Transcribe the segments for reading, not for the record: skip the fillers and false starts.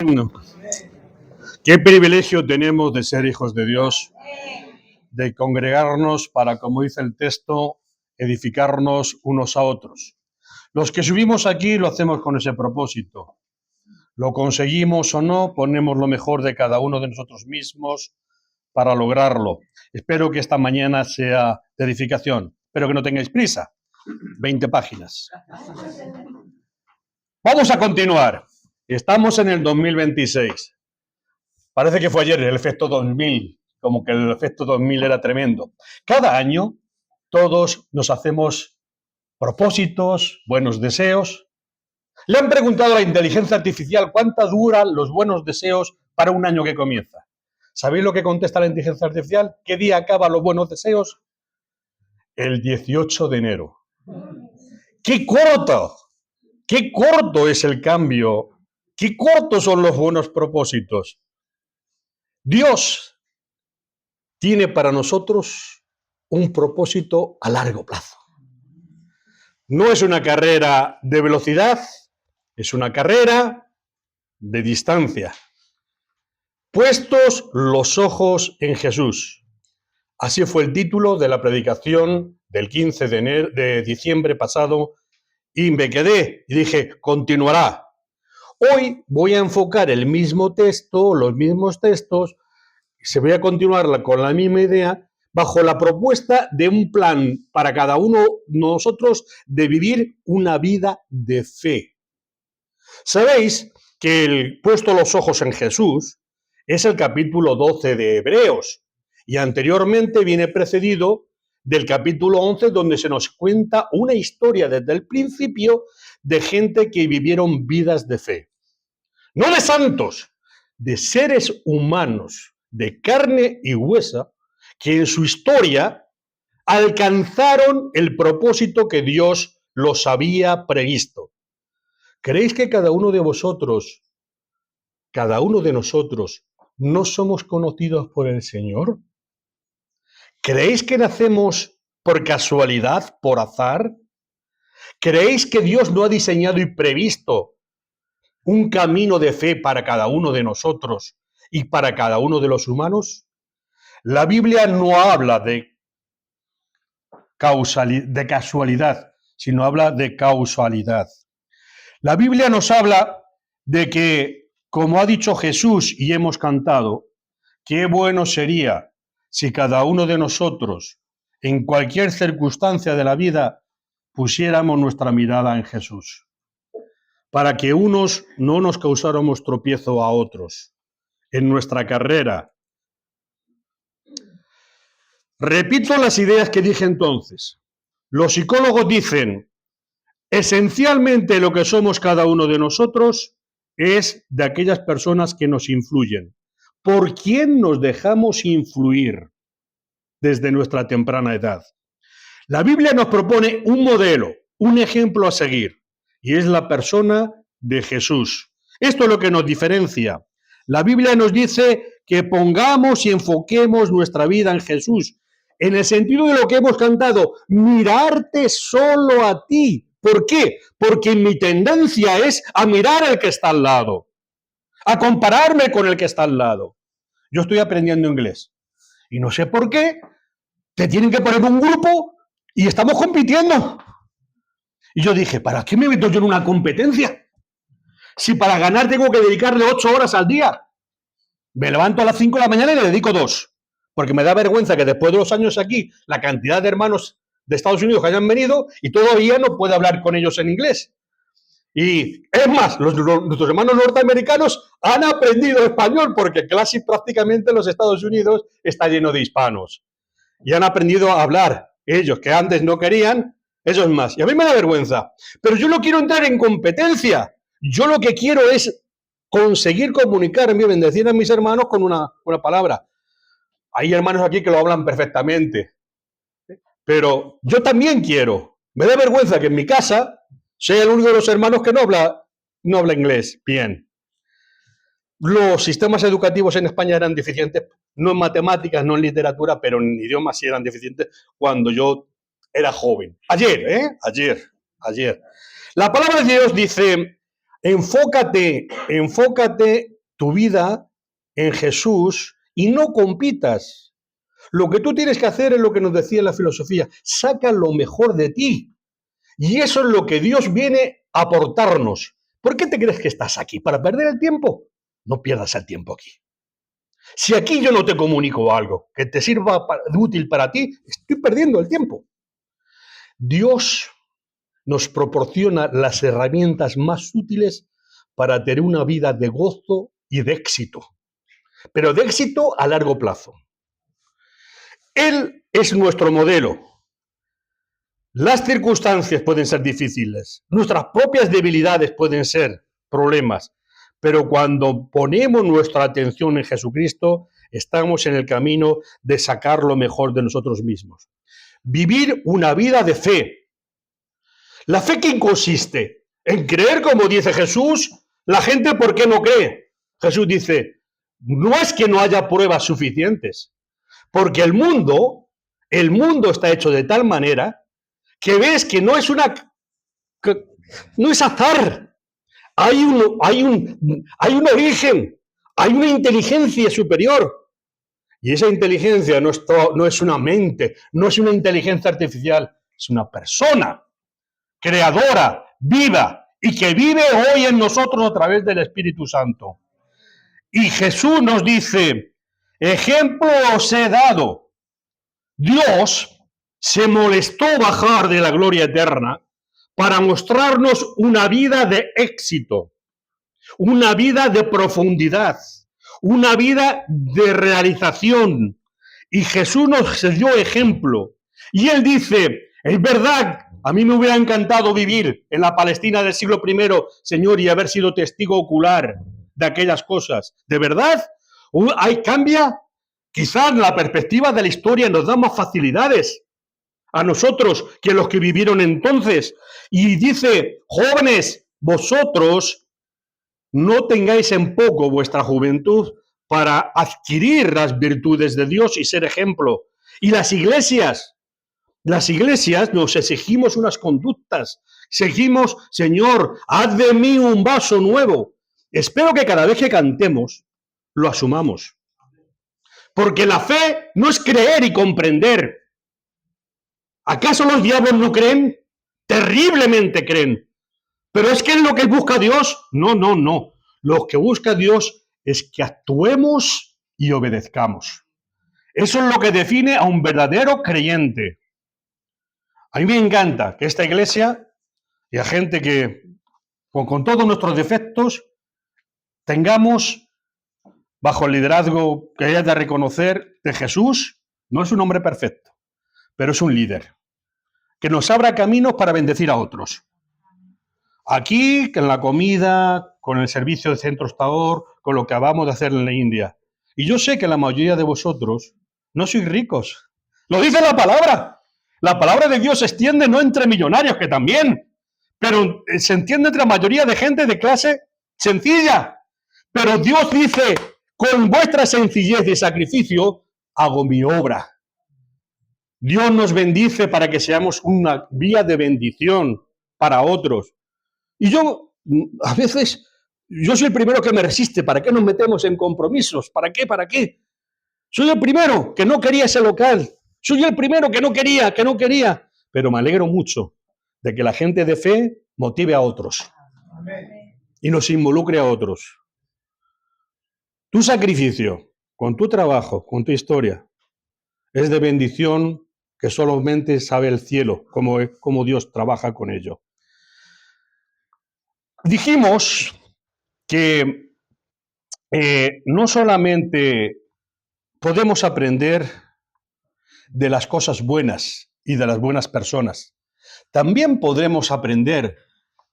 Bueno, qué privilegio tenemos de ser hijos de Dios, de congregarnos para, como dice el texto, edificarnos unos a otros. Los que subimos aquí lo hacemos con ese propósito. Lo conseguimos o no, ponemos lo mejor de cada uno de nosotros mismos para lograrlo. Espero que esta mañana sea de edificación. Espero que no tengáis prisa. 20 páginas. Vamos a continuar. Estamos en el 2026. Parece que fue ayer el efecto 2000, como que el efecto 2000 era tremendo. Cada año todos nos hacemos propósitos, buenos deseos. Le han preguntado a la inteligencia artificial cuánto duran los buenos deseos para un año que comienza. ¿Sabéis lo que contesta la inteligencia artificial? ¿Qué día acaban los buenos deseos? El 18 de enero. ¡Qué corto! ¡Qué corto es el cambio! ¡Qué cortos son los buenos propósitos! Dios tiene para nosotros un propósito a largo plazo. No es una carrera de velocidad, es una carrera de distancia. Puestos los ojos en Jesús. Así fue el título de la predicación del 15 de diciembre pasado y me quedé y dije, continuará. Hoy voy a enfocar el mismo texto, los mismos textos, se voy a continuar con la misma idea, bajo la propuesta de un plan para cada uno de nosotros de vivir una vida de fe. Sabéis que el puesto los ojos en Jesús es el capítulo 12 de Hebreos y anteriormente viene precedido del capítulo 11 donde se nos cuenta una historia desde el principio de gente que vivieron vidas de fe. No de santos, de seres humanos de carne y hueso que en su historia alcanzaron el propósito que Dios los había previsto. ¿Creéis que cada uno de vosotros, cada uno de nosotros, no somos conocidos por el Señor? ¿Creéis que nacemos por casualidad, por azar? ¿Creéis que Dios no ha diseñado y previsto un camino de fe para cada uno de nosotros y para cada uno de los humanos? La Biblia no habla de casualidad, sino habla de causalidad. La Biblia nos habla de que, como ha dicho Jesús y hemos cantado, qué bueno sería si cada uno de nosotros, en cualquier circunstancia de la vida, pusiéramos nuestra mirada en Jesús, para que unos no nos causáramos tropiezo a otros en nuestra carrera. Repito las ideas que dije entonces. Los psicólogos dicen, esencialmente lo que somos cada uno de nosotros es de aquellas personas que nos influyen. ¿Por quién nos dejamos influir desde nuestra temprana edad? La Biblia nos propone un modelo, un ejemplo a seguir, y es la persona de Jesús. Esto es lo que nos diferencia. La Biblia nos dice que pongamos y enfoquemos nuestra vida en Jesús, en el sentido de lo que hemos cantado, mirarte solo a ti. ¿Por qué? Porque mi tendencia es a mirar al que está al lado, a compararme con el que está al lado. Yo estoy aprendiendo inglés y no sé por qué te tienen que poner un grupo y estamos compitiendo. Y yo dije, ¿para qué me meto yo en una competencia? Si para ganar tengo que dedicarle 8 horas al día. Me levanto a las 5 de la mañana y le dedico 2. Porque me da vergüenza que después de los años aquí, la cantidad de hermanos de Estados Unidos que hayan venido y todavía no puedo hablar con ellos en inglés. Y es más, nuestros hermanos norteamericanos han aprendido español porque casi prácticamente los Estados Unidos está lleno de hispanos. Y han aprendido a hablar. Ellos que antes no querían, eso es más. Y a mí me da vergüenza. Pero yo no quiero entrar en competencia. Yo lo que quiero es conseguir comunicarme, bendecir a mis hermanos con una palabra. Hay hermanos aquí que lo hablan perfectamente. Pero yo también quiero. Me da vergüenza que en mi casa sea el único de los hermanos que no habla inglés bien. Los sistemas educativos en España eran deficientes, no en matemáticas, no en literatura, pero en idiomas sí eran deficientes cuando yo era joven. Ayer. La palabra de Dios dice, Enfócate tu vida en Jesús y no compitas. Lo que tú tienes que hacer es lo que nos decía la filosofía, saca lo mejor de ti. Y eso es lo que Dios viene a aportarnos. ¿Por qué te crees que estás aquí? ¿Para perder el tiempo? No pierdas el tiempo aquí. Si aquí yo no te comunico algo que te sirva de útil para ti, estoy perdiendo el tiempo. Dios nos proporciona las herramientas más útiles para tener una vida de gozo y de éxito, pero de éxito a largo plazo. Él es nuestro modelo. Las circunstancias pueden ser difíciles, nuestras propias debilidades pueden ser problemas, pero cuando ponemos nuestra atención en Jesucristo, estamos en el camino de sacar lo mejor de nosotros mismos. Vivir una vida de fe. ¿La fe qué consiste? En creer como dice Jesús. La gente, ¿por qué no cree? Jesús dice, no es que no haya pruebas suficientes, porque el mundo está hecho de tal manera que ves que no es no es azar. Hay un origen, hay una inteligencia superior. Y esa inteligencia no es una mente, no es una inteligencia artificial, es una persona creadora, viva, y que vive hoy en nosotros a través del Espíritu Santo. Y Jesús nos dice, ejemplo os he dado. Dios se molestó bajar de la gloria eterna para mostrarnos una vida de éxito, una vida de profundidad, una vida de realización. Y Jesús nos dio ejemplo. Y Él dice, es verdad, a mí me hubiera encantado vivir en la Palestina del siglo I, Señor, y haber sido testigo ocular de aquellas cosas. ¿De verdad? ¿Hay cambia? Quizás la perspectiva de la historia nos da más facilidades a nosotros que los que vivieron entonces. Y dice, jóvenes, vosotros no tengáis en poco vuestra juventud para adquirir las virtudes de Dios y ser ejemplo. Y las iglesias nos exigimos unas conductas. Exigimos, Señor, haz de mí un vaso nuevo. Espero que cada vez que cantemos lo asumamos. Porque la fe no es creer y comprender. ¿Acaso los diablos no creen? Terriblemente creen. Pero es que es lo que busca Dios. No. Lo que busca Dios es que actuemos y obedezcamos. Eso es lo que define a un verdadero creyente. A mí me encanta que esta iglesia y a gente que, con todos nuestros defectos, tengamos bajo el liderazgo que haya de reconocer de Jesús. No es un hombre perfecto, pero es un líder que nos abra caminos para bendecir a otros. Aquí, en la comida, con el servicio de Centro Estaor, con lo que acabamos de hacer en la India. Y yo sé que la mayoría de vosotros no sois ricos. Lo dice la palabra. La palabra de Dios se extiende no entre millonarios, que también, pero se entiende entre la mayoría de gente de clase sencilla. Pero Dios dice, con vuestra sencillez y sacrificio, hago mi obra. Dios nos bendice para que seamos una vía de bendición para otros. Y yo, a veces, yo soy el primero que me resiste. ¿Para qué nos metemos en compromisos? ¿Para qué? ¿Para qué? Soy el primero que no quería ese local. Soy el primero que no quería. Pero me alegro mucho de que la gente de fe motive a otros. Y nos involucre a otros. Tu sacrificio, con tu trabajo, con tu historia, es de bendición que solamente sabe el cielo cómo Dios trabaja con ello. Dijimos que no solamente podemos aprender de las cosas buenas y de las buenas personas, también podremos aprender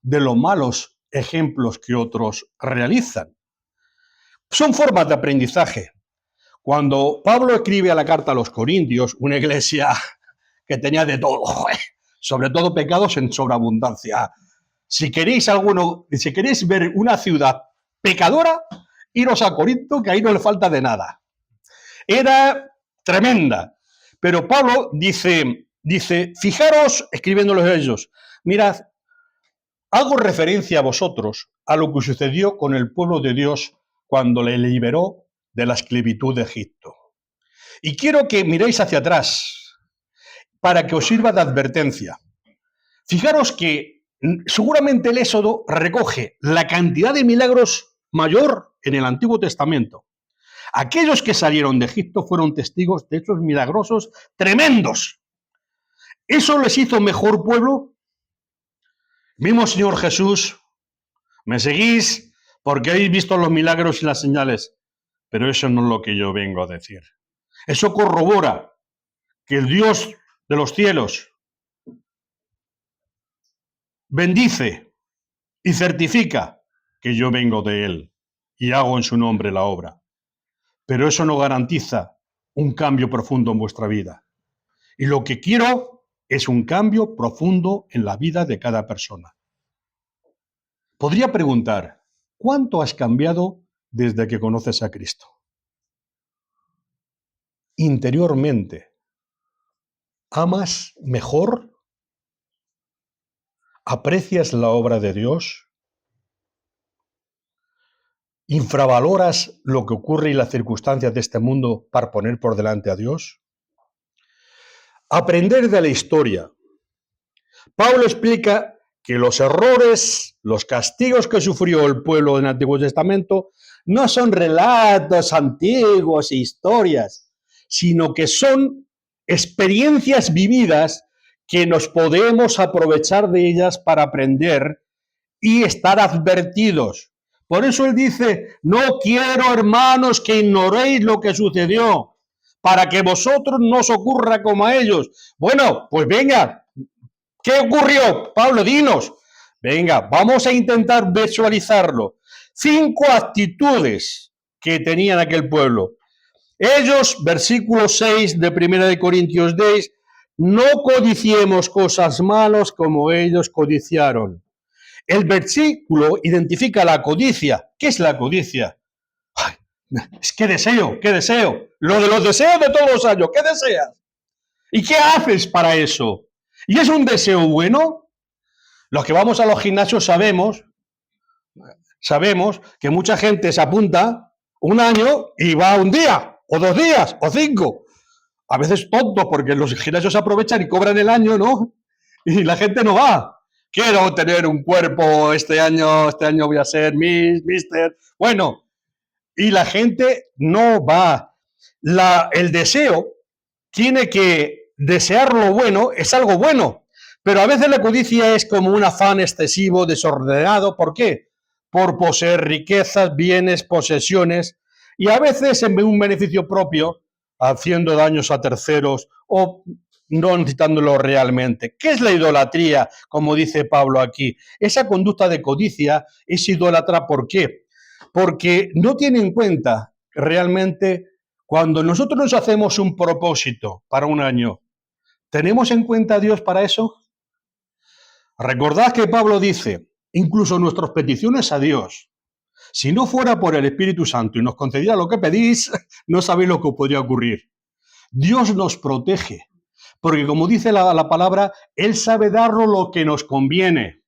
de los malos ejemplos que otros realizan. Son formas de aprendizaje. Cuando Pablo escribe a la carta a los Corintios, una iglesia que tenía de todo, sobre todo pecados en sobreabundancia. Si queréis ver una ciudad pecadora, iros a Corinto, que ahí no le falta de nada. Era tremenda. Pero Pablo dice, fijaros, escribiéndolos a ellos, mirad, Hago referencia a vosotros a lo que sucedió con el pueblo de Dios cuando le liberó de la esclavitud de Egipto. Y quiero que miréis hacia atrás para que os sirva de advertencia. Fijaros que seguramente el Éxodo recoge la cantidad de milagros mayor en el Antiguo Testamento. Aquellos que salieron de Egipto fueron testigos de hechos milagrosos tremendos. ¿Eso les hizo mejor pueblo? Mismo Señor Jesús, me seguís porque habéis visto los milagros y las señales, pero eso no es lo que yo vengo a decir. Eso corrobora que el Dios de los cielos bendice y certifica que yo vengo de Él y hago en su nombre la obra. Pero eso no garantiza un cambio profundo en vuestra vida. Y lo que quiero es un cambio profundo en la vida de cada persona. Podría preguntar, ¿cuánto has cambiado desde que conoces a Cristo? Interiormente, ¿amas mejor? ¿Aprecias la obra de Dios? ¿Infravaloras lo que ocurre y las circunstancias de este mundo para poner por delante a Dios? Aprender de la historia. Pablo explica que los errores, los castigos que sufrió el pueblo del Antiguo Testamento no son relatos antiguos e historias, sino que son experiencias vividas que nos podemos aprovechar de ellas para aprender y estar advertidos. Por eso él dice, no quiero, hermanos, que ignoréis lo que sucedió, para que vosotros no os ocurra como a ellos. Bueno, pues venga, ¿qué ocurrió? Pablo, dinos. Venga, vamos a intentar visualizarlo. 5 actitudes que tenían aquel pueblo. Ellos, versículo 6 de 1 de Corintios 10, no codiciemos cosas malas como ellos codiciaron. El versículo identifica la codicia. ¿Qué es la codicia? Ay, es que deseo, ¿qué deseo? Lo de los deseos de todos los años, ¿qué deseas? ¿Y qué haces para eso? ¿Y es un deseo bueno? Los que vamos a los gimnasios sabemos que mucha gente se apunta un año y va un día, o 2 días, o 5. A veces tonto, porque los gimnasios aprovechan y cobran el año, ¿no? Y la gente no va. Quiero tener un cuerpo este año voy a ser mister. Bueno, y la gente no va. El deseo tiene que desear lo bueno, es algo bueno, pero a veces la codicia es como un afán excesivo, desordenado. ¿Por qué? Por poseer riquezas, bienes, posesiones, y a veces en un beneficio propio, haciendo daños a terceros o no necesitándolo realmente. ¿Qué es la idolatría? Como dice Pablo aquí. Esa conducta de codicia es idólatra. ¿Por qué? Porque no tiene en cuenta realmente cuando nosotros nos hacemos un propósito para un año. ¿Tenemos en cuenta a Dios para eso? Recordad que Pablo dice, incluso nuestras peticiones a Dios, si no fuera por el Espíritu Santo y nos concediera lo que pedís, no sabéis lo que podría ocurrir. Dios nos protege, porque como dice la palabra, Él sabe darnos lo que nos conviene.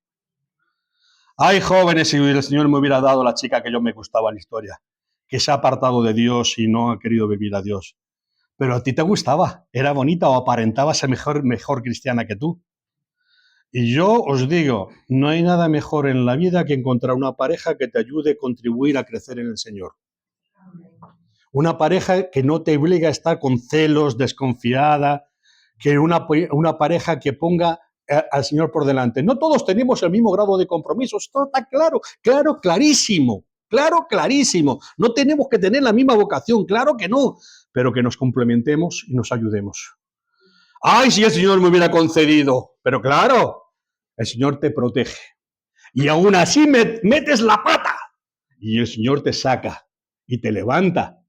Ay, jóvenes, si el Señor me hubiera dado la chica que yo me gustaba en la historia, que se ha apartado de Dios y no ha querido vivir a Dios. Pero a ti te gustaba, era bonita o aparentaba ser mejor cristiana que tú. Y yo os digo, no hay nada mejor en la vida que encontrar una pareja que te ayude a contribuir a crecer en el Señor. Una pareja que no te obliga a estar con celos, desconfiada, que una pareja que ponga al Señor por delante. No todos tenemos el mismo grado de compromiso, esto está claro, clarísimo. No tenemos que tener la misma vocación, claro que no, pero que nos complementemos y nos ayudemos. ¡Ay, si el Señor me hubiera concedido! Pero claro, el Señor te protege. Y aún así metes la pata. Y el Señor te saca y te levanta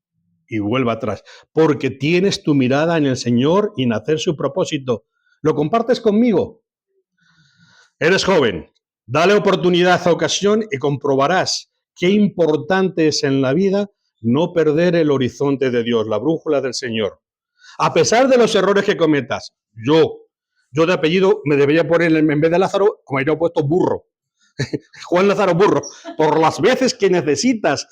y vuelve atrás. Porque tienes tu mirada en el Señor y en hacer su propósito. ¿Lo compartes conmigo? Eres joven. Dale oportunidad a ocasión y comprobarás qué importante es en la vida no perder el horizonte de Dios, la brújula del Señor. A pesar de los errores que cometas, yo de apellido me debería poner en vez de Lázaro, como habría puesto burro. Juan Lázaro Burro, por las veces que necesitas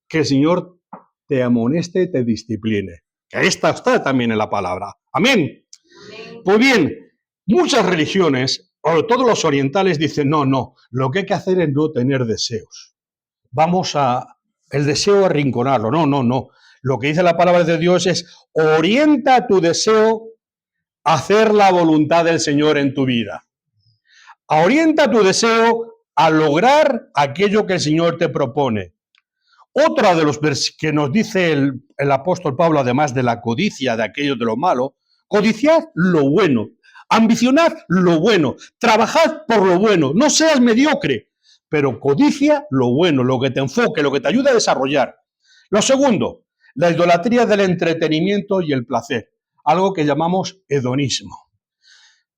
que el Señor te amoneste y te discipline. Que esta está también en la palabra. Amén. Pues bien, muchas religiones, o todos los orientales dicen, no, lo que hay que hacer es no tener deseos. Vamos el deseo a arrinconarlo. No. Lo que dice la palabra de Dios es, orienta tu deseo a hacer la voluntad del Señor en tu vida. Orienta tu deseo a lograr aquello que el Señor te propone. Otra de los que nos dice el apóstol Pablo, además de la codicia, de aquello de lo malo, codiciad lo bueno, ambicionad lo bueno, trabajad por lo bueno, no seas mediocre, pero codicia lo bueno, lo que te enfoque, lo que te ayude a desarrollar. Lo segundo, la idolatría del entretenimiento y el placer, algo que llamamos hedonismo.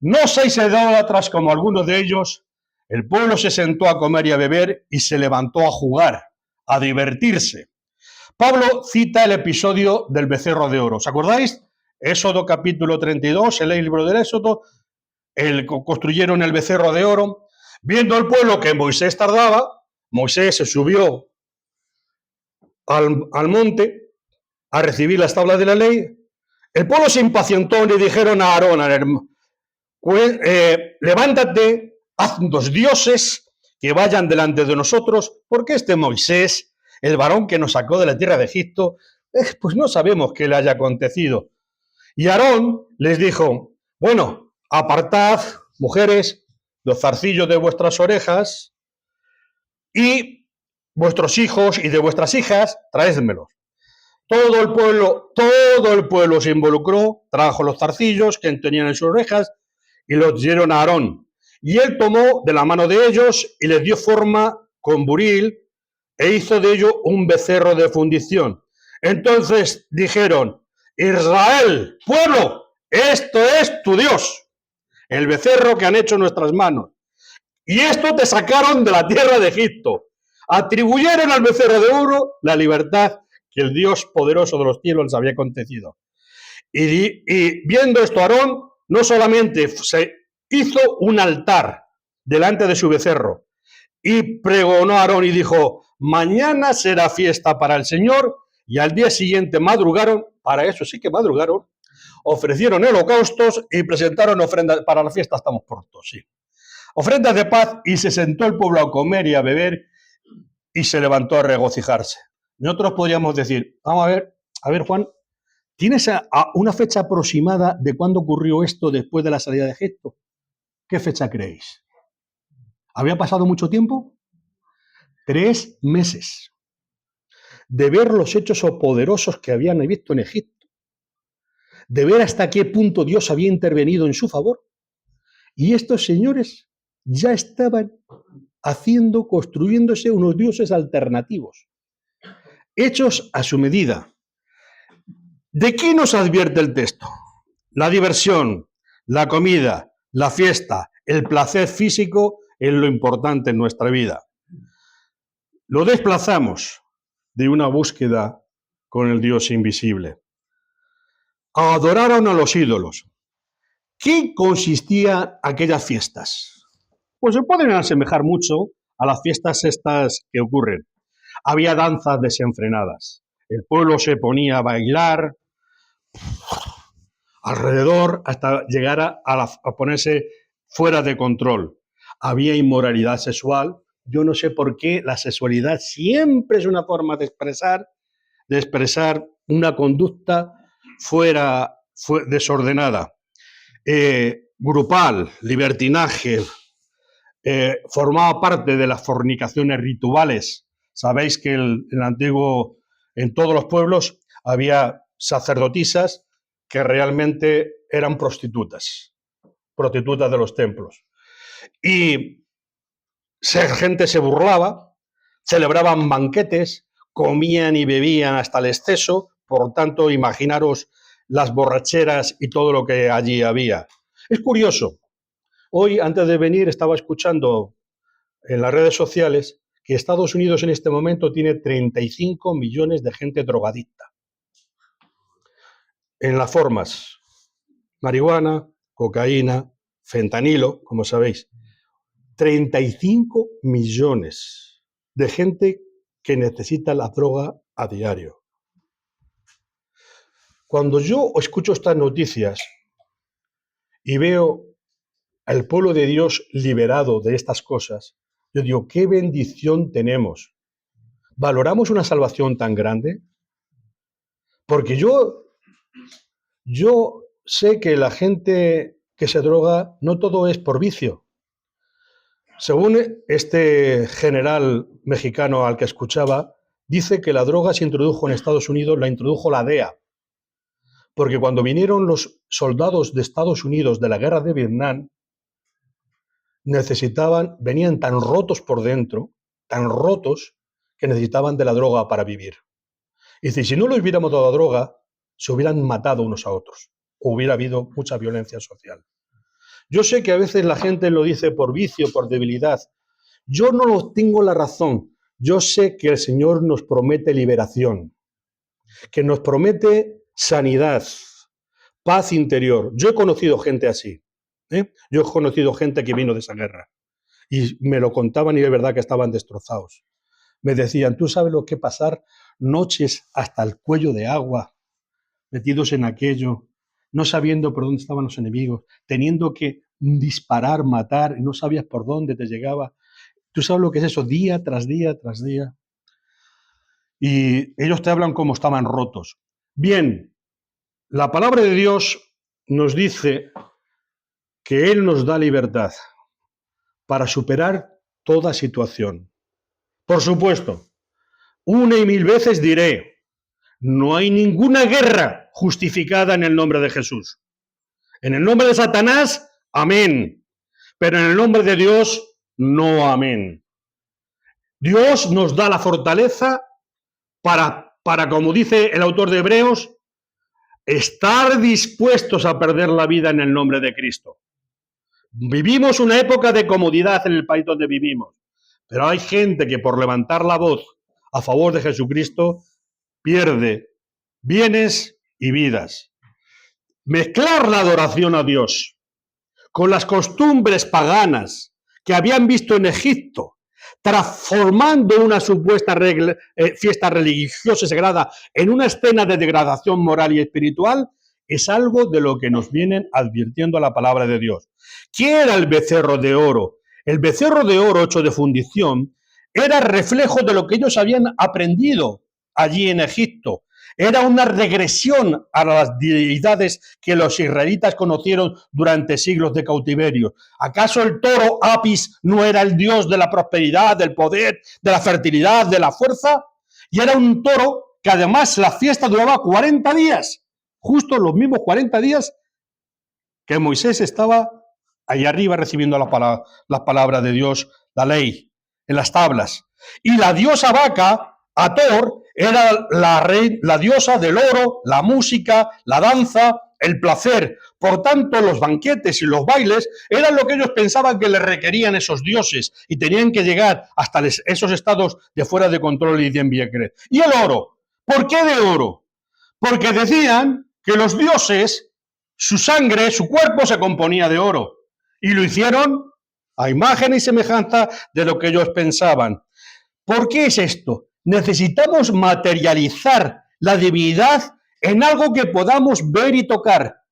No seis idólatras como algunos de ellos, el pueblo se sentó a comer y a beber y se levantó a jugar, a divertirse. Pablo cita el episodio del becerro de oro. ¿Os acordáis? Éxodo capítulo 32, el libro del Éxodo, construyeron el becerro de oro. Viendo el pueblo que Moisés tardaba, Moisés se subió al monte a recibir las tablas de la ley. El pueblo se impacientó y le dijeron a Aarón, levántate, haz 2 dioses que vayan delante de nosotros, porque este Moisés, el varón que nos sacó de la tierra de Egipto, pues no sabemos qué le haya acontecido. Y Aarón les dijo, bueno, apartad, mujeres, los zarcillos de vuestras orejas y vuestros hijos y de vuestras hijas, traédmelos. Todo el pueblo se involucró, trajo los zarcillos que tenían en sus orejas y los dieron a Aarón. Y él tomó de la mano de ellos y les dio forma con buril e hizo de ello un becerro de fundición. Entonces dijeron, Israel, pueblo, esto es tu Dios, el becerro que han hecho nuestras manos. Y esto te sacaron de la tierra de Egipto. Atribuyeron al becerro de oro la libertad que el Dios poderoso de los cielos les había concedido. Y viendo esto, Aarón no solamente se hizo un altar delante de su becerro y pregonó a Aarón y dijo, mañana será fiesta para el Señor, y al día siguiente madrugaron, para eso sí que madrugaron, ofrecieron holocaustos y presentaron ofrendas para la fiesta, estamos prontos, sí. Ofrendas de paz, y se sentó el pueblo a comer y a beber y se levantó a regocijarse. Nosotros podríamos decir, vamos a ver Juan, ¿tienes una fecha aproximada de cuándo ocurrió esto después de la salida de Egipto? ¿Qué fecha creéis? ¿Había pasado mucho tiempo? 3 meses de ver los hechos poderosos que habían visto en Egipto, de ver hasta qué punto Dios había intervenido en su favor. Y estos señores ya estaban construyéndose unos dioses alternativos, hechos a su medida. ¿De qué nos advierte el texto? La diversión, la comida, la fiesta, el placer físico es lo importante en nuestra vida. Lo desplazamos de una búsqueda con el Dios invisible. Adoraron a los ídolos. ¿Qué consistían aquellas fiestas? Pues se pueden asemejar mucho a las fiestas estas que ocurren. Había danzas desenfrenadas. El pueblo se ponía a bailar alrededor hasta llegar a ponerse fuera de control. Había inmoralidad sexual. Yo no sé por qué la sexualidad siempre es una forma de expresar una conducta desordenada. Grupal, libertinaje, formaba parte de las fornicaciones rituales. Sabéis que en todos los pueblos había sacerdotisas que realmente eran prostitutas de los templos. Y gente se burlaba, celebraban banquetes, comían y bebían hasta el exceso, por tanto, imaginaros las borracheras y todo lo que allí había. Es curioso, hoy antes de venir estaba escuchando en las redes sociales que Estados Unidos en este momento tiene 35 millones de gente drogadicta. En las formas, marihuana, cocaína, fentanilo, como sabéis. 35 millones de gente que necesita la droga a diario. Cuando yo escucho estas noticias y veo al pueblo de Dios liberado de estas cosas, yo digo, qué bendición tenemos. ¿Valoramos una salvación tan grande? Porque yo sé que la gente que se droga no todo es por vicio. Según este general mexicano al que escuchaba, dice que la droga se introdujo en Estados Unidos, la introdujo la DEA. Porque cuando vinieron los soldados de Estados Unidos de la guerra de Vietnam, venían tan rotos por dentro, tan rotos, que necesitaban de la droga para vivir. Y dice, si no les hubiéramos dado droga, se hubieran matado unos a otros. Hubiera habido mucha violencia social. Yo sé que a veces la gente lo dice por vicio, por debilidad. Yo no tengo la razón. Yo sé que el Señor nos promete liberación, que nos promete sanidad, paz interior. Yo he conocido gente así. Yo he conocido gente que vino de esa guerra y me lo contaban y es verdad que estaban destrozados. Me decían, ¿tú sabes lo que pasar noches hasta el cuello de agua, metidos en aquello, no sabiendo por dónde estaban los enemigos, teniendo que disparar, matar, y no sabías por dónde te llegaba? ¿Tú sabes lo que es eso? Día tras día tras día. Y ellos te hablan como estaban rotos. Bien, la palabra de Dios nos dice que Él nos da libertad para superar toda situación. Por supuesto, una y mil veces diré, no hay ninguna guerra justificada en el nombre de Jesús. En el nombre de Satanás, amén. Pero en el nombre de Dios, no amén. Dios nos da la fortaleza para, como dice el autor de Hebreos, estar dispuestos a perder la vida en el nombre de Cristo. Vivimos una época de comodidad en el país donde vivimos, pero hay gente que por levantar la voz a favor de Jesucristo pierde bienes y vidas. Mezclar la adoración a Dios con las costumbres paganas que habían visto en Egipto, transformando una supuesta fiesta religiosa y sagrada en una escena de degradación moral y espiritual, es algo de lo que nos vienen advirtiendo la palabra de Dios. ¿Qué era el becerro de oro? El becerro de oro hecho de fundición era reflejo de lo que ellos habían aprendido allí en Egipto. Era una regresión a las deidades que los israelitas conocieron durante siglos de cautiverio. ¿Acaso el toro Apis no era el dios de la prosperidad, del poder, de la fertilidad, de la fuerza? Y era un toro que además la fiesta duraba 40 días, justo los mismos 40 días que Moisés estaba ahí arriba recibiendo las palabras de Dios, la ley, en las tablas. Y la diosa vaca, Hathor, era la diosa del oro, la música, la danza, el placer. Por tanto, los banquetes y los bailes eran lo que ellos pensaban que les requerían esos dioses y tenían que llegar hasta esos estados de fuera de control y de enviacred. ¿Y el oro? ¿Por qué de oro? Porque decían que los dioses, su sangre, su cuerpo se componía de oro. Y lo hicieron a imagen y semejanza de lo que ellos pensaban. ¿Por qué es esto? Necesitamos materializar la divinidad en algo que podamos ver y tocar.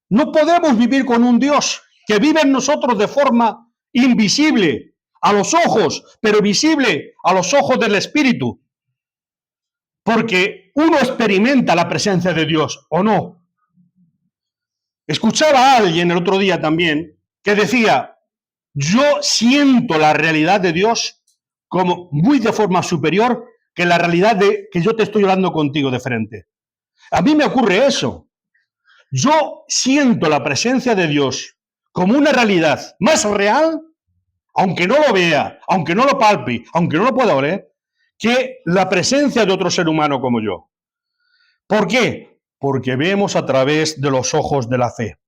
No podemos vivir con un Dios que vive en nosotros de forma invisible a los ojos, pero visible a los ojos del Espíritu. Porque uno experimenta la presencia de Dios, ¿o no? Escuchaba a alguien el otro día también que decía, yo siento la realidad de Dios como muy de forma superior que la realidad de que yo te estoy hablando contigo de frente. A mí me ocurre eso. Yo siento la presencia de Dios como una realidad más real, aunque no lo vea, aunque no lo palpe, aunque no lo pueda oler, que la presencia de otro ser humano como yo. ¿Por qué? Porque vemos a través de los ojos de la fe.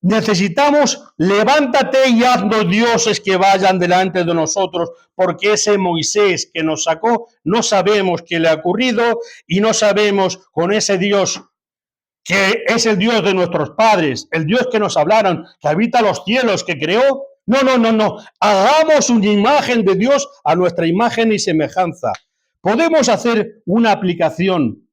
Necesitamos, levántate y haznos dioses que vayan delante de nosotros, porque ese Moisés que nos sacó, no sabemos qué le ha ocurrido y no sabemos con ese Dios que es el Dios de nuestros padres, el Dios que nos hablaron, que habita los cielos, que creó, No, no, no, no. Hagamos una imagen de Dios a nuestra imagen y semejanza. Podemos hacer una aplicación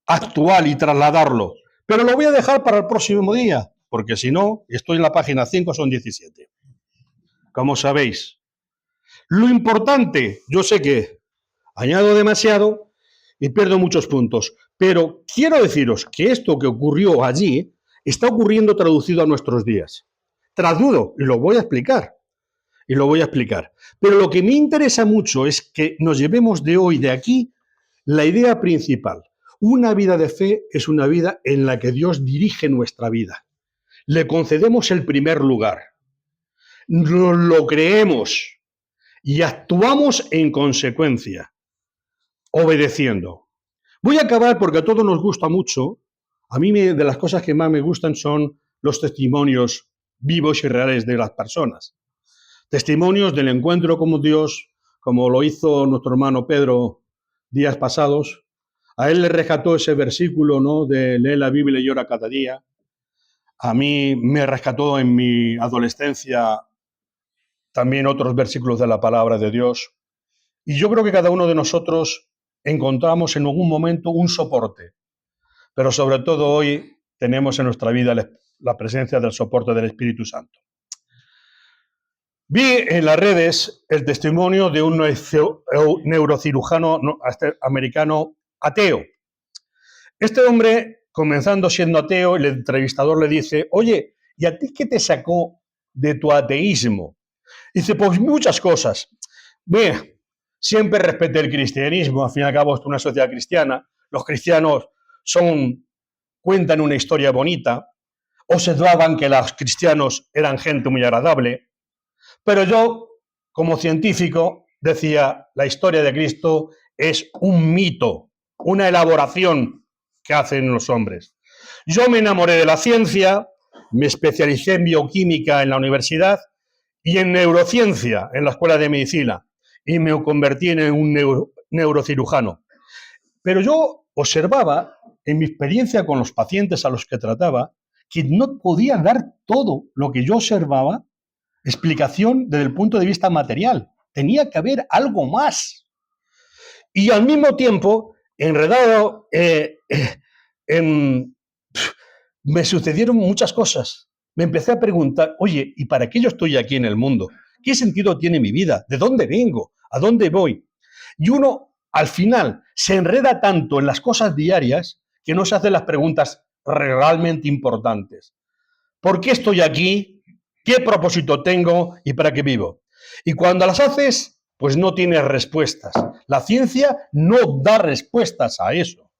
actual y trasladarlo, pero lo voy a dejar para el próximo día, porque si no, estoy en la página 5, son 17. Como sabéis, lo importante, yo sé que añado demasiado y pierdo muchos puntos, pero quiero deciros que esto que ocurrió allí está ocurriendo traducido a nuestros días. Tradudo y lo voy a explicar. Y lo voy a explicar. Pero lo que me interesa mucho es que nos llevemos de hoy, de aquí, la idea principal. Una vida de fe es una vida en la que Dios dirige nuestra vida. Le concedemos el primer lugar. Lo creemos y actuamos en consecuencia, obedeciendo. Voy a acabar porque a todos nos gusta mucho. A mí de las cosas que más me gustan son los testimonios vivos y reales de las personas. Testimonios del encuentro con Dios, como lo hizo nuestro hermano Pedro días pasados. A él le rescató ese versículo, ¿no?, de leer la Biblia y ora cada día. A mí me rescató en mi adolescencia también otros versículos de la palabra de Dios. Y yo creo que cada uno de nosotros encontramos en algún momento un soporte, pero sobre todo hoy tenemos en nuestra vida la presencia del soporte del Espíritu Santo. Vi en las redes el testimonio de un neurocirujano americano ateo. Este hombre, comenzando siendo ateo, el entrevistador le dice: oye, ¿y a ti qué te sacó de tu ateísmo? Dice: pues muchas cosas. Ve, siempre respeté el cristianismo, al fin y al cabo es una sociedad cristiana, los cristianos cuentan una historia bonita, observaban que los cristianos eran gente muy agradable, pero yo, como científico, decía, la historia de Cristo es un mito, una elaboración que hacen los hombres. Yo me enamoré de la ciencia, me especialicé en bioquímica en la universidad y en neurociencia en la Escuela de Medicina, y me convertí en un neurocirujano. Pero yo observaba, en mi experiencia con los pacientes a los que trataba, que no podía dar todo lo que yo observaba explicación desde el punto de vista material. Tenía que haber algo más. Y al mismo tiempo, enredado, me sucedieron muchas cosas. Me empecé a preguntar, oye, ¿y para qué yo estoy aquí en el mundo? ¿Qué sentido tiene mi vida? ¿De dónde vengo? ¿A dónde voy? Y uno, al final, se enreda tanto en las cosas diarias que no se hace las preguntas realmente importantes. ¿Por qué estoy aquí? ¿Qué propósito tengo y para qué vivo? Y cuando las haces, pues no tienes respuestas. La ciencia no da respuestas a eso.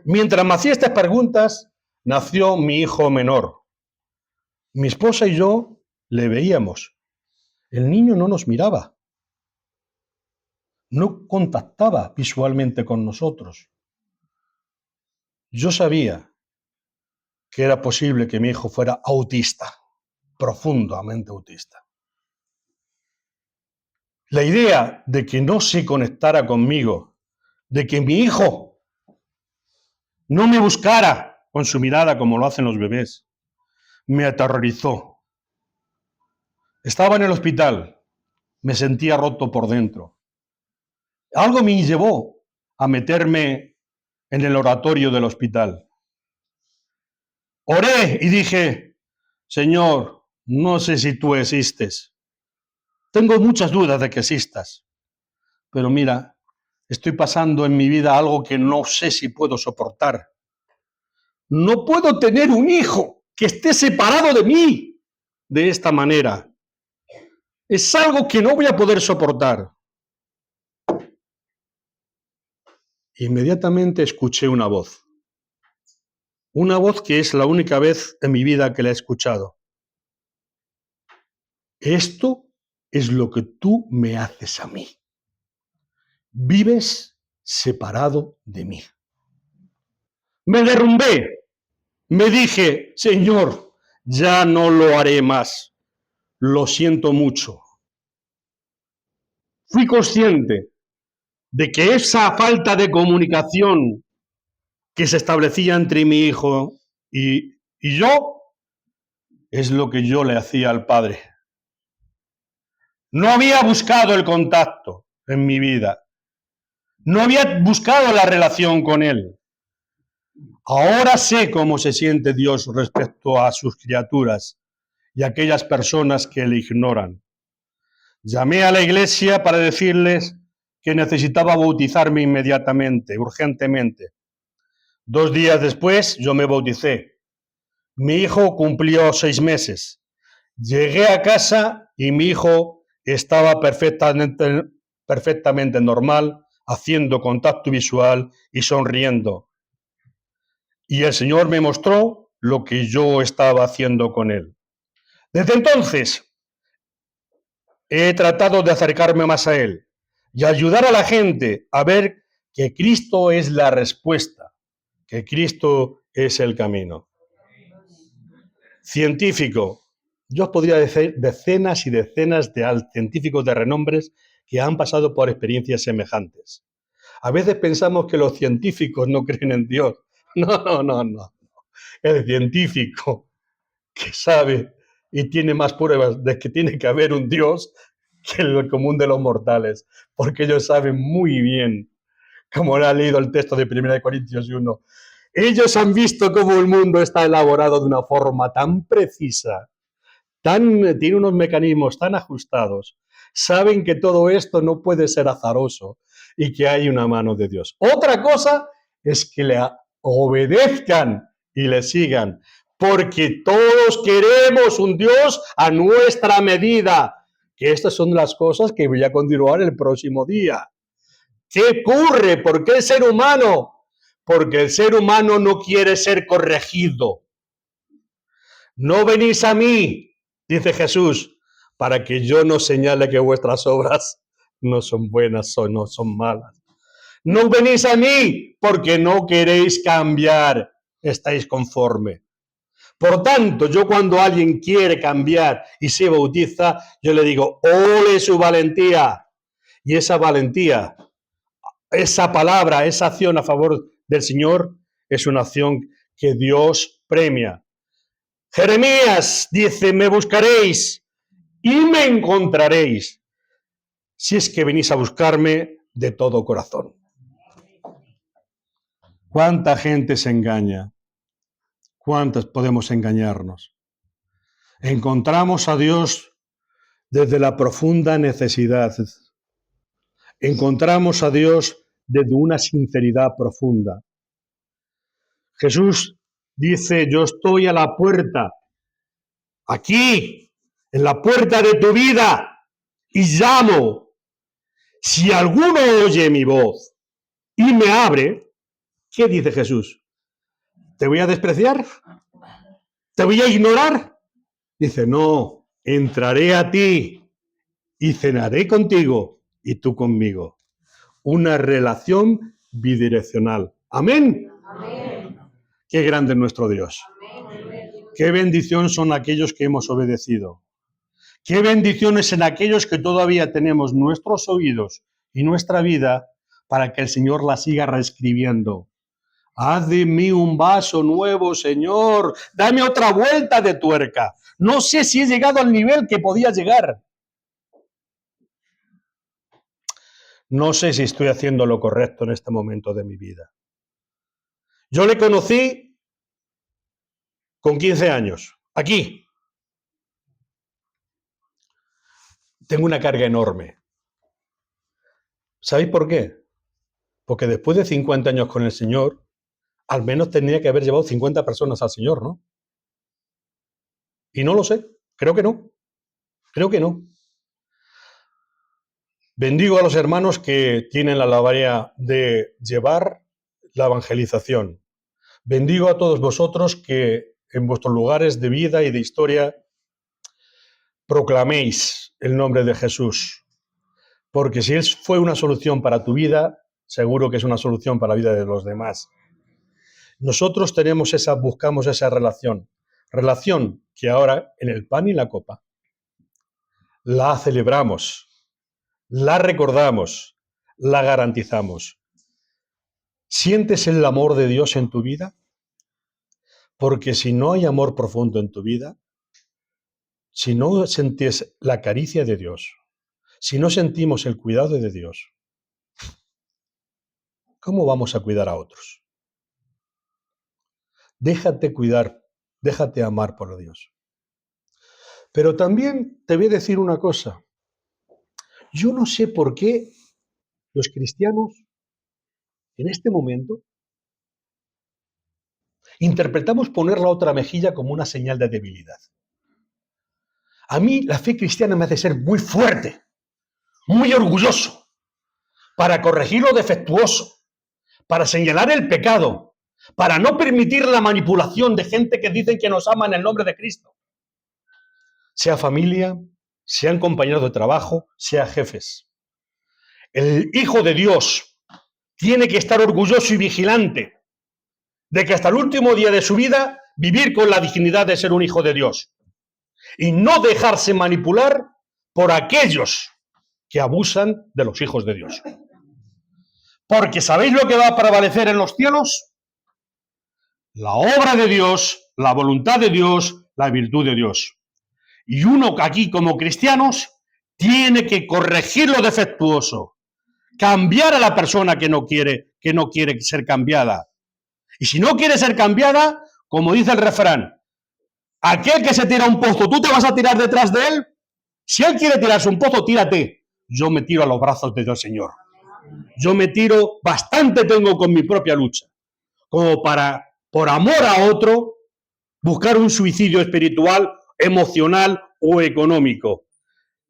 Mientras me hacía estas preguntas, nació mi hijo menor. Mi esposa y yo le veíamos. El niño no nos miraba. No contactaba visualmente con nosotros. Yo sabía que era posible que mi hijo fuera autista, profundamente autista. La idea de que no se conectara conmigo, de que mi hijo no me buscara con su mirada como lo hacen los bebés, me aterrorizó. Estaba en el hospital, me sentía roto por dentro. Algo me llevó a meterme en el oratorio del hospital. Oré y dije: Señor, no sé si tú existes. Tengo muchas dudas de que existas, pero mira, estoy pasando en mi vida algo que no sé si puedo soportar. No puedo tener un hijo que esté separado de mí de esta manera. Es algo que no voy a poder soportar. Inmediatamente escuché una voz que es la única vez en mi vida que la he escuchado. Esto es lo que tú me haces a mí. Vives separado de mí. Me derrumbé. Me dije: Señor, ya no lo haré más. Lo siento mucho. Fui consciente de que esa falta de comunicación que se establecía entre mi hijo y yo es lo que yo le hacía al Padre. No había buscado el contacto en mi vida. No había buscado la relación con Él. Ahora sé cómo se siente Dios respecto a sus criaturas y a aquellas personas que le ignoran. Llamé a la iglesia para decirles que necesitaba bautizarme inmediatamente, urgentemente. 2 días después yo me bauticé. Mi hijo cumplió 6 meses. Llegué a casa y mi hijo estaba perfectamente normal, haciendo contacto visual y sonriendo. Y el Señor me mostró lo que yo estaba haciendo con él. Desde entonces he tratado de acercarme más a Él y ayudar a la gente a ver que Cristo es la respuesta, que Cristo es el camino. Científico. Yo os podría decir decenas y decenas de científicos de renombres que han pasado por experiencias semejantes. A veces pensamos que los científicos no creen en Dios. No. El científico que sabe y tiene más pruebas de que tiene que haber un Dios que el común de los mortales, porque ellos saben muy bien, como ha leído el texto de 1 Corintios 1, ellos han visto cómo el mundo está elaborado de una forma tan precisa, tiene unos mecanismos tan ajustados, saben que todo esto no puede ser azaroso y que hay una mano de Dios. Otra cosa es que le obedezcan y le sigan, porque todos queremos un Dios a nuestra medida, que estas son las cosas que voy a continuar el próximo día. ¿Qué ocurre? ¿Por qué el ser humano? Porque el ser humano no quiere ser corregido. No venís a mí, dice Jesús, para que yo no señale que vuestras obras no son buenas o no son malas. No venís a mí porque no queréis cambiar, estáis conforme. Por tanto, yo cuando alguien quiere cambiar y se bautiza, yo le digo, ole su valentía. Y esa valentía, esa palabra, esa acción a favor del Señor, es una acción que Dios premia. Jeremías dice, me buscaréis y me encontraréis, si es que venís a buscarme de todo corazón. ¿Cuánta gente se engaña? ¿Cuántas podemos engañarnos? Encontramos a Dios desde la profunda necesidad. Encontramos a Dios desde una sinceridad profunda. Jesús dice, yo estoy a la puerta, aquí, en la puerta de tu vida, y llamo. Si alguno oye mi voz y me abre, ¿qué dice Jesús? ¿Te voy a despreciar? ¿Te voy a ignorar? Dice, no, entraré a ti y cenaré contigo y tú conmigo. Una relación bidireccional. ¿Amén? Amén. Qué grande es nuestro Dios. Amén. Qué bendición son aquellos que hemos obedecido. Qué bendiciones en aquellos que todavía tenemos nuestros oídos y nuestra vida para que el Señor la siga reescribiendo. Haz de mí un vaso nuevo, Señor. Dame otra vuelta de tuerca. No sé si he llegado al nivel que podía llegar. No sé si estoy haciendo lo correcto en este momento de mi vida. Yo le conocí con 15 años, aquí. Tengo una carga enorme. ¿Sabéis por qué? Porque después de 50 años con el Señor, al menos tenía que haber llevado 50 personas al Señor, ¿no? Y no lo sé, creo que no. Creo que no. Bendigo a los hermanos que tienen la labor de llevar la evangelización. Bendigo a todos vosotros que en vuestros lugares de vida y de historia proclaméis el nombre de Jesús. Porque si Él fue una solución para tu vida, seguro que es una solución para la vida de los demás. Nosotros buscamos esa relación que ahora en el pan y la copa la celebramos, la recordamos, la garantizamos. ¿Sientes el amor de Dios en tu vida? Porque si no hay amor profundo en tu vida, si no sientes la caricia de Dios, Si no sentimos el cuidado de Dios, ¿cómo vamos a cuidar a otros? Déjate cuidar, déjate amar por Dios. Pero también te voy a decir una cosa. Yo no sé por qué los cristianos en este momento interpretamos poner la otra mejilla como una señal de debilidad. A mí la fe cristiana me hace ser muy fuerte, muy orgulloso, para corregir lo defectuoso, para señalar el pecado, para no permitir la manipulación de gente que dicen que nos ama en el nombre de Cristo. Sea familia, sean compañeros de trabajo, sea jefes. El Hijo de Dios tiene que estar orgulloso y vigilante de que hasta el último día de su vida vivir con la dignidad de ser un hijo de Dios y no dejarse manipular por aquellos que abusan de los hijos de Dios. Porque ¿sabéis lo que va a prevalecer en los cielos? La obra de Dios, la voluntad de Dios, la virtud de Dios. Y uno aquí como cristianos tiene que corregir lo defectuoso, cambiar a la persona que no quiere ser cambiada. Y si no quiere ser cambiada, como dice el refrán, aquel que se tira a un pozo, ¿tú te vas a tirar detrás de él? Si él quiere tirarse un pozo, tírate. Yo me tiro a los brazos de Dios, Señor. Yo me tiro, bastante tengo con mi propia lucha, como para, por amor a otro, buscar un suicidio espiritual, emocional o económico.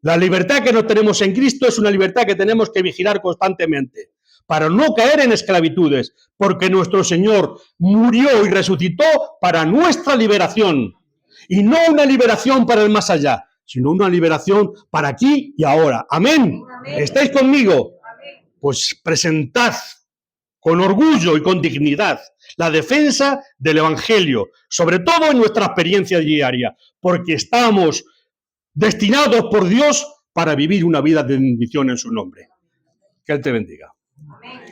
La libertad que no tenemos en Cristo es una libertad que tenemos que vigilar constantemente para no caer en esclavitudes, porque nuestro Señor murió y resucitó para nuestra liberación, y no una liberación para el más allá, sino una liberación para aquí y ahora. ¿Amén? Amén. ¿Estáis conmigo? Amén. Pues presentad con orgullo y con dignidad la defensa del Evangelio, sobre todo en nuestra experiencia diaria, porque estamos destinados por Dios para vivir una vida de bendición en su nombre. Que Él te bendiga. Amén.